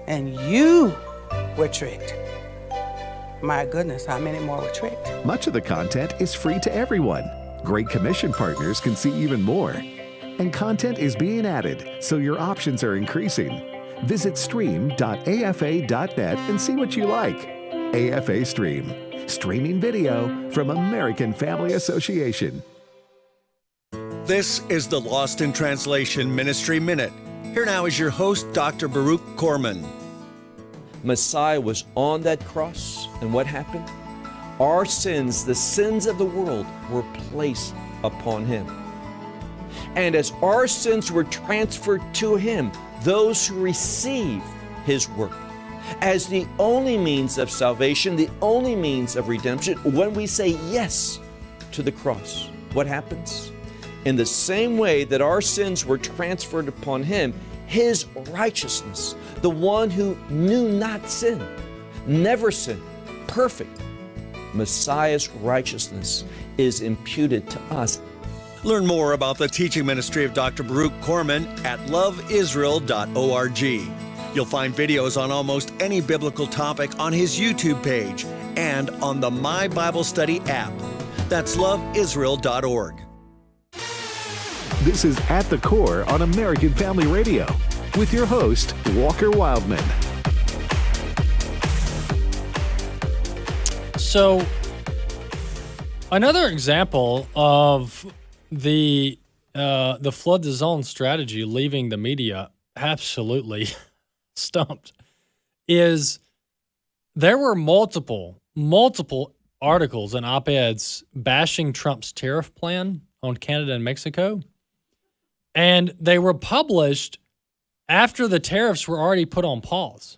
Speaker 14: and you were tricked, my goodness, how many more were tricked?
Speaker 11: Much of the content is free to everyone. Great commission partners can see even more. And content is being added, so your options are increasing. Visit stream.afa.net and see what you like. AFA Stream, streaming video from American Family Association.
Speaker 15: This is the Lost in Translation Ministry Minute. Here now is your host, Dr. Baruch Korman.
Speaker 27: Messiah was on that cross, and what happened? Our sins, the sins of the world, were placed upon him. And as our sins were transferred to him, those who receive his work as the only means of salvation, the only means of redemption, when we say yes to the cross, what happens? In the same way that our sins were transferred upon him, his righteousness, the one who knew not sin, never sinned, perfect, Messiah's righteousness is imputed to us.
Speaker 15: Learn more about the teaching ministry of Dr. Baruch Korman at loveisrael.org. You'll find videos on almost any biblical topic on his YouTube page and on the My Bible Study app. That's loveisrael.org.
Speaker 11: This is At the Core on American Family Radio with your host, Walker Wildman.
Speaker 12: So, another example of the flood the zone strategy leaving the media absolutely stumped is there were multiple articles and op-eds bashing Trump's tariff plan on Canada and Mexico, and they were published after the tariffs were already put on pause.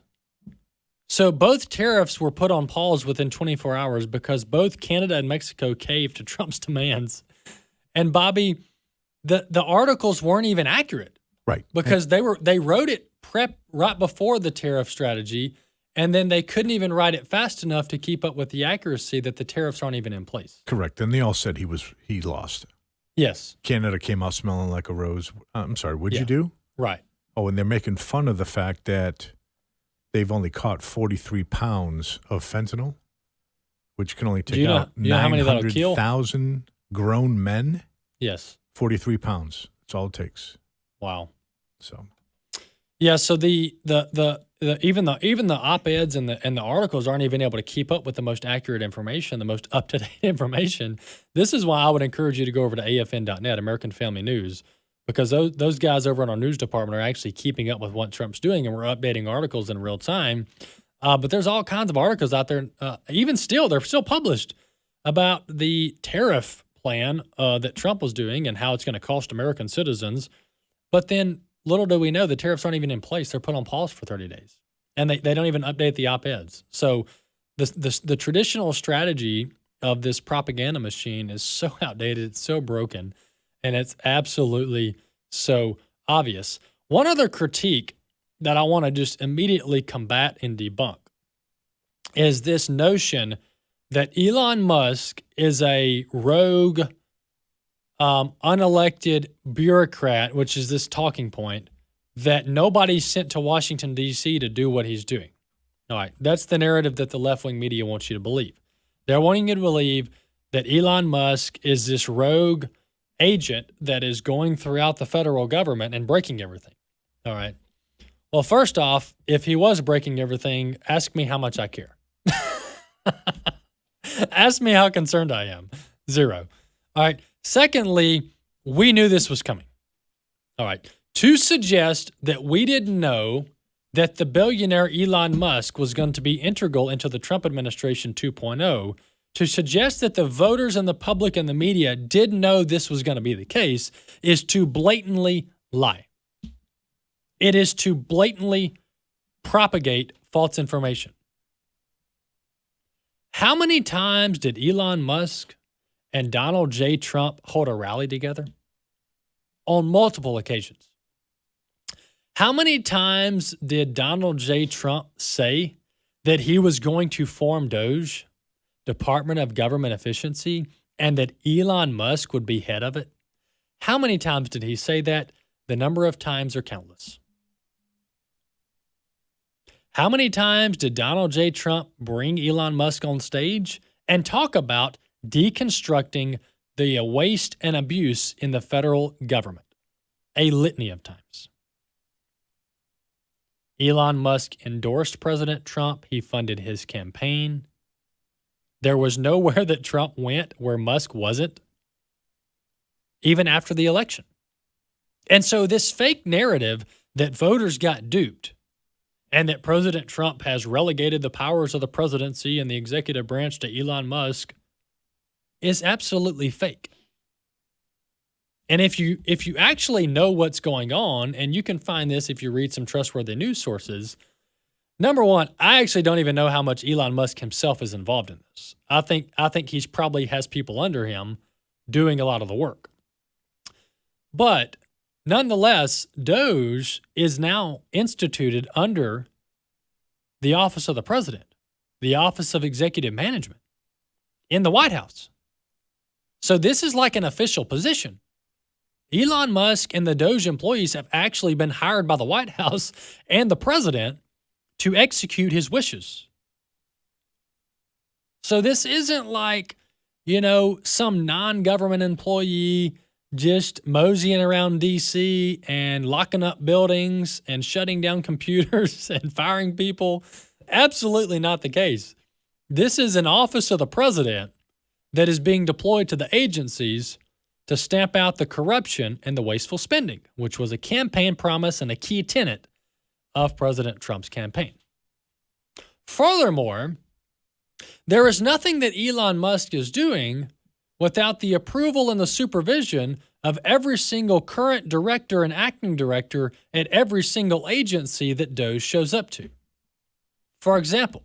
Speaker 12: So both tariffs were put on pause within 24 hours because both Canada and Mexico caved to Trump's demands. And Bobby, the articles weren't even accurate.
Speaker 17: Right.
Speaker 12: Because they wrote it prep right before the tariff strategy, and then they couldn't even write it fast enough to keep up with the accuracy that the tariffs aren't even in place.
Speaker 17: Correct. And they all said he lost.
Speaker 12: Yes.
Speaker 17: Canada came out smelling like a rose. I'm sorry, what'd you do?
Speaker 12: Right.
Speaker 17: Oh, and they're making fun of the fact that they've only caught 43 pounds of fentanyl, which can only take out 900,000 grown men.
Speaker 12: Yes.
Speaker 17: 43 pounds. That's all it takes.
Speaker 12: Wow.
Speaker 17: So,
Speaker 12: Yeah, so even the op-eds and the articles aren't even able to keep up with the most accurate information, the most up-to-date information. This is why I would encourage you to go over to AFN.net, American Family News, because those guys over in our news department are actually keeping up with what Trump's doing, and we're updating articles in real time. But there's all kinds of articles out there, even still, they're still published about the tariff plan that Trump was doing and how it's going to cost American citizens. But then little do we know, the tariffs aren't even in place. They're put on pause for 30 days. And they don't even update the op-eds. So the traditional strategy of this propaganda machine is so outdated, it's so broken, and it's absolutely so obvious. One other critique that I want to just immediately combat and debunk is this notion that Elon Musk is a rogue, unelected bureaucrat, which is this talking point, that nobody's sent to Washington, D.C. to do what he's doing. All right, that's the narrative that the left-wing media wants you to believe. They're wanting you to believe that Elon Musk is this rogue agent that is going throughout the federal government and breaking everything. All right. Well, first off, if he was breaking everything, ask me how much I care. Ask me how concerned I am. 0. All right. Secondly, we knew this was coming. All right. To suggest that we didn't know that the billionaire Elon Musk was going to be integral into the Trump administration 2.0, to suggest that the voters and the public and the media didn't know this was going to be the case, is to blatantly lie. It is to blatantly propagate false information. How many times did Elon Musk and Donald J. Trump hold a rally together? On multiple occasions. How many times did Donald J. Trump say that he was going to form DOGE, Department of Government Efficiency, and that Elon Musk would be head of it? How many times did he say that? The number of times are countless. How many times did Donald J. Trump bring Elon Musk on stage and talk about deconstructing the waste and abuse in the federal government? A litany of times. Elon Musk endorsed President Trump. He funded his campaign. There was nowhere that Trump went where Musk wasn't, even after the election. And so this fake narrative that voters got duped and that President Trump has relegated the powers of the presidency and the executive branch to Elon Musk is absolutely fake. And if you actually know what's going on, and you can find this if you read some trustworthy news sources, number one, I actually don't even know how much Elon Musk himself is involved in this. I think he's probably has people under him doing a lot of the work. But nonetheless, DOGE is now instituted under the Office of the President, the Office of Executive Management in the White House. So this is like an official position. Elon Musk and the DOGE employees have actually been hired by the White House and the president to execute his wishes. So this isn't like, some non-government employee just moseying around D.C. and locking up buildings and shutting down computers and firing people. Absolutely not the case. This is an office of the president that is being deployed to the agencies to stamp out the corruption and the wasteful spending, which was a campaign promise and a key tenet of President Trump's campaign. Furthermore, there is nothing that Elon Musk is doing without the approval and the supervision of every single current director and acting director at every single agency that DOGE shows up to. For example,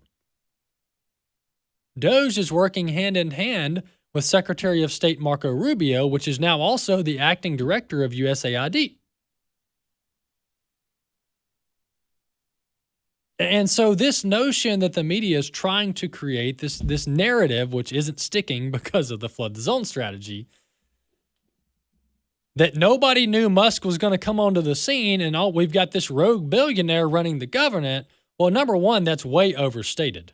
Speaker 12: DOGE is working hand in hand with Secretary of State Marco Rubio, which is now also the acting director of USAID. And so this notion that the media is trying to create this narrative, which isn't sticking because of the flood the zone strategy, that nobody knew Musk was going to come onto the scene and we've got this rogue billionaire running the government. Well, number one, that's way overstated.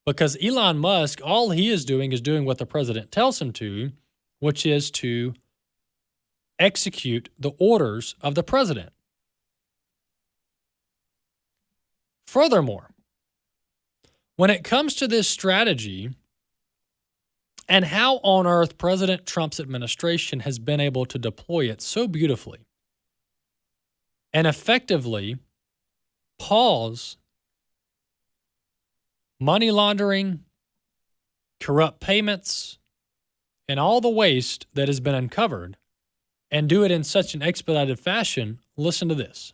Speaker 12: Because Elon Musk, all he is doing what the president tells him to, which is to execute the orders of the president. Furthermore, when it comes to this strategy and how on earth President Trump's administration has been able to deploy it so beautifully and effectively pause money laundering, corrupt payments, and all the waste that has been uncovered, and do it in such an expedited fashion, listen to this.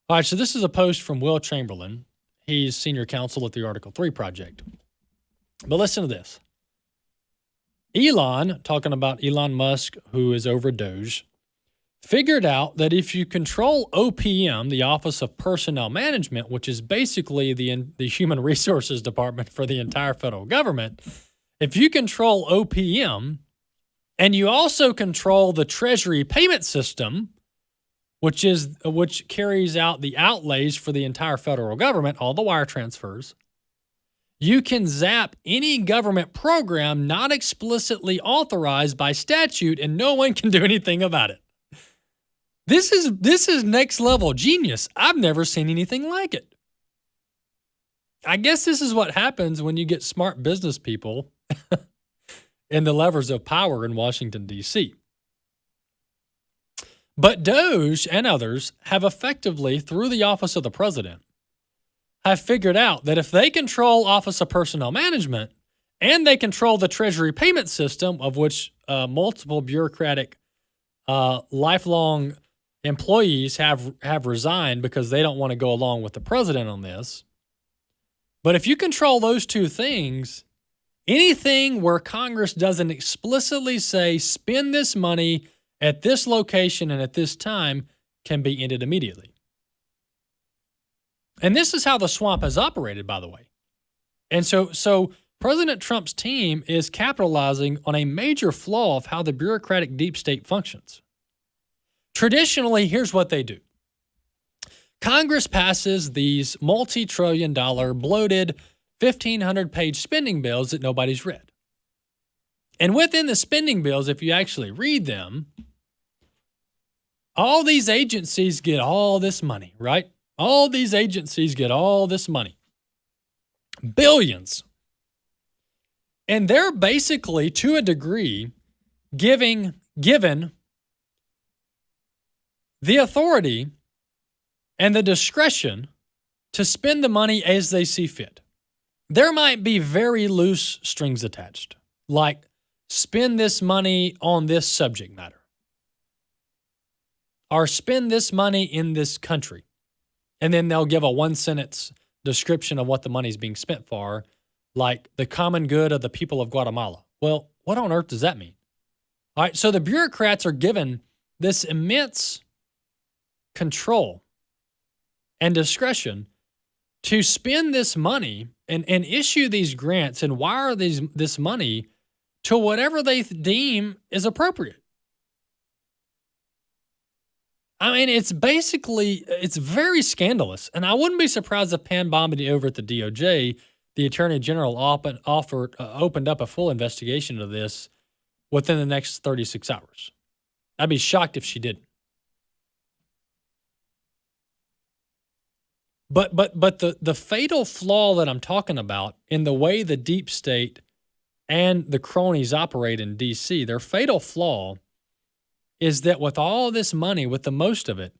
Speaker 12: All right, so this is a post from Will Chamberlain. He's senior counsel at the Article 3 Project. But listen to this. Elon, talking about Elon Musk, who is over Doge, figured out that if you control OPM, the Office of Personnel Management, which is basically the Human Resources Department for the entire federal government, if you control OPM and you also control the Treasury payment system, which carries out the outlays for the entire federal government, all the wire transfers, you can zap any government program not explicitly authorized by statute, and no one can do anything about it. This is next level genius. I've never seen anything like it. I guess this is what happens when you get smart business people in the levers of power in Washington, D.C. But Doge and others have effectively, through the office of the president, have figured out that if they control Office of Personnel Management and they control the Treasury payment system, of which multiple bureaucratic lifelong employees have resigned because they don't want to go along with the president on this. But if you control those two things, anything where Congress doesn't explicitly say spend this money at this location and at this time can be ended immediately. And this is how the swamp has operated, by the way. And so President Trump's team is capitalizing on a major flaw of how the bureaucratic deep state functions. Traditionally, here's what they do. Congress passes these multi-trillion-dollar bloated 1,500-page spending bills that nobody's read. And within the spending bills, if you actually read them, all these agencies get all this money, right? All these agencies get all this money. Billions. And they're basically, to a degree, given the authority and the discretion to spend the money as they see fit. There might be very loose strings attached, like spend this money on this subject matter, or spend this money in this country. And then they'll give a one-sentence description of what the money's being spent for, like the common good of the people of Guatemala. Well, what on earth does that mean? All right, so the bureaucrats are given this immense control and discretion to spend this money and issue these grants and wire this money to whatever they deem is appropriate. I mean, it's very scandalous. And I wouldn't be surprised if Pam Bondi over at the DOJ, the Attorney General, opened up a full investigation of this within the next 36 hours. I'd be shocked if she didn't. But the fatal flaw that I'm talking about in the way the deep state and the cronies operate in D.C., their fatal flaw is that with all this money, with the most of it,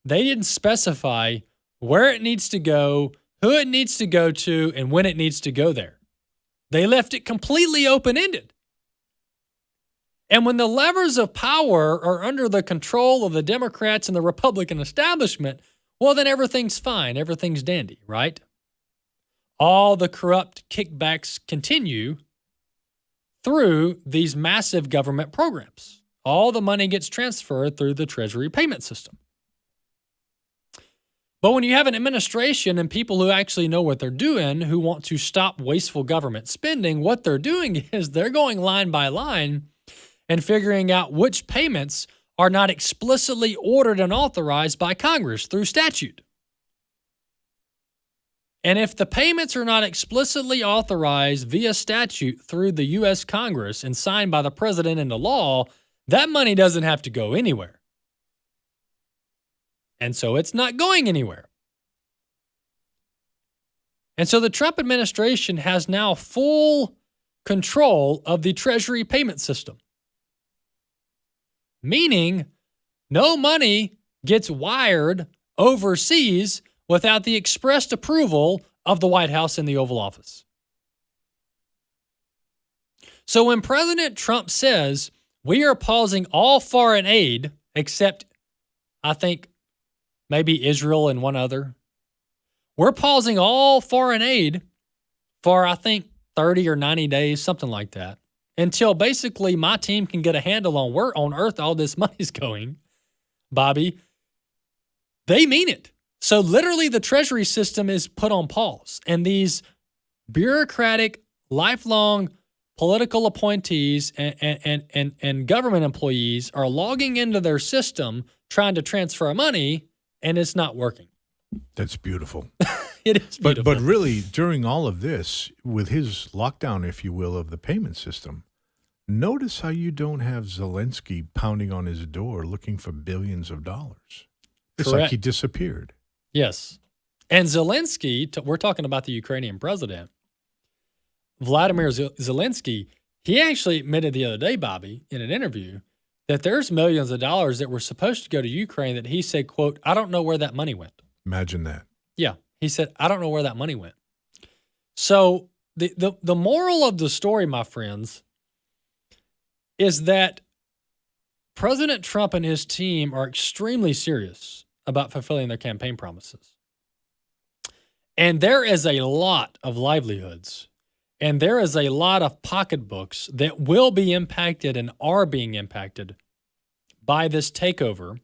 Speaker 12: they didn't specify where it needs to go, who it needs to go to, and when it needs to go there. They left it completely open-ended. And when the levers of power are under the control of the Democrats and the Republican establishment, well, then everything's fine. Everything's dandy, right? All the corrupt kickbacks continue through these massive government programs. All the money gets transferred through the Treasury payment system. But when you have an administration and people who actually know what they're doing, who want to stop wasteful government spending, what they're doing is they're going line by line and figuring out which payments are not explicitly ordered and authorized by Congress through statute. And if the payments are not explicitly authorized via statute through the U.S. Congress and signed by the president into law, that money doesn't have to go anywhere. And so it's not going anywhere. And so the Trump administration has now full control of the Treasury payment system, meaning no money gets wired overseas without the expressed approval of the White House and the Oval Office. So when President Trump says we are pausing all foreign aid, except I think maybe Israel and one other, we're pausing all foreign aid for, I think, 30 or 90 days, something like that, until basically my team can get a handle on where on earth all this money's going, Bobby. They mean it. So literally the Treasury system is put on pause, and these bureaucratic, lifelong political appointees and government employees are logging into their system trying to transfer money, and it's not working.
Speaker 17: That's beautiful.
Speaker 12: It is beautiful.
Speaker 17: But really, during all of this, with his lockdown, if you will, of the payment system, notice how you don't have Zelensky pounding on his door looking for billions of dollars. It's
Speaker 12: Correct.
Speaker 17: like he disappeared.
Speaker 12: Yes. And Zelensky, we're talking about the Ukrainian president, Vladimir Zelensky, he actually admitted the other day, Bobby, in an interview, that there's millions of dollars that were supposed to go to Ukraine that he said, quote, I don't know where that money went.
Speaker 17: Imagine that.
Speaker 12: Yeah. He said, I don't know where that money went. So the moral of the story, my friends, is that President Trump and his team are extremely serious about fulfilling their campaign promises. And there is a lot of livelihoods, and there is a lot of pocketbooks that will be impacted and are being impacted by this takeover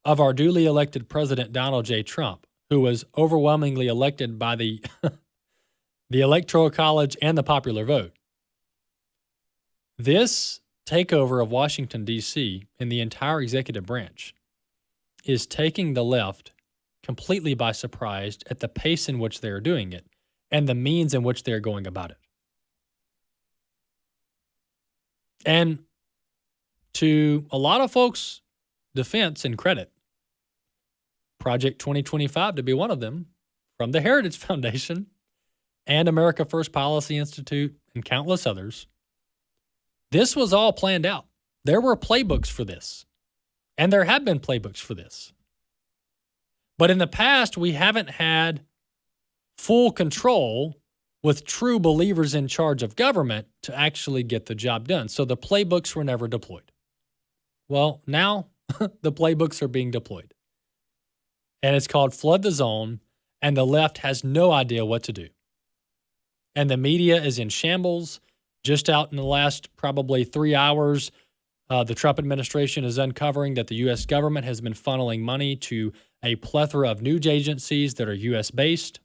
Speaker 12: of our duly elected President Donald J. Trump, who was overwhelmingly elected by the Electoral College and the popular vote. This takeover of Washington, D.C. and the entire executive branch is taking the left completely by surprise at the pace in which they are doing it and the means in which they're going about it. And to a lot of folks' defense and credit, Project 2025 to be one of them, from the Heritage Foundation and America First Policy Institute and countless others, this was all planned out. There were playbooks for this, and there have been playbooks for this. But in the past, we haven't had full control with true believers in charge of government to actually get the job done. So the playbooks were never deployed. Well, now the playbooks are being deployed. And it's called Flood the Zone, and the left has no idea what to do. And the media is in shambles. Just out in the last probably 3 hours, the Trump administration is uncovering that the U.S. government has been funneling money to a plethora of news agencies that are U.S.-based.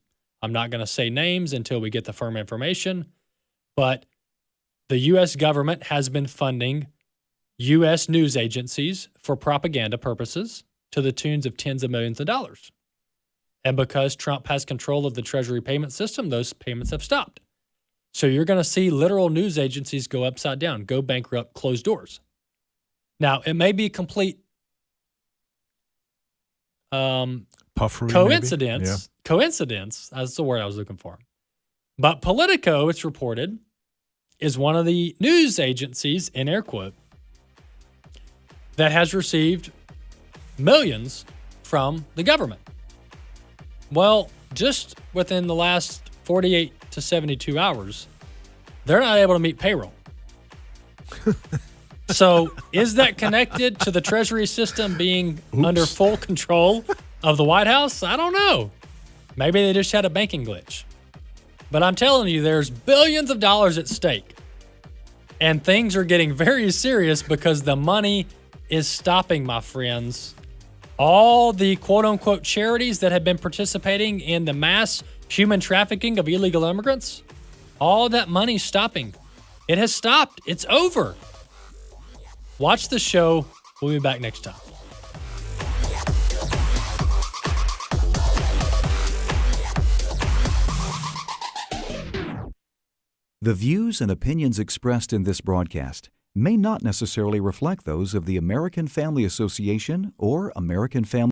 Speaker 12: I'm not going to say names until we get the firm information, but the U.S. government has been funding U.S. news agencies for propaganda purposes to the tunes of tens of millions of dollars. And because Trump has control of the Treasury payment system, those payments have stopped. So you're going to see literal news agencies go upside down, go bankrupt, close doors. Now, it may be complete
Speaker 17: Puffery,
Speaker 12: coincidence.
Speaker 17: maybe? Yeah.
Speaker 12: Coincidence, that's the word I was looking for. But Politico, it's reported, is one of the news agencies, in air quote, that has received millions from the government. Well, just within the last 48 to 72 hours, they're not able to meet payroll. So is that connected to the Treasury system being under full control of the White House? I don't know. Maybe they just had a banking glitch. But I'm telling you, there's billions of dollars at stake. And things are getting very serious because the money is stopping, my friends. All the quote-unquote charities that have been participating in the mass human trafficking of illegal immigrants, all that money's stopping. It has stopped. It's over. Watch the show. We'll be back next time.
Speaker 16: The views and opinions expressed in this broadcast may not necessarily reflect those of the American Family Association or American Family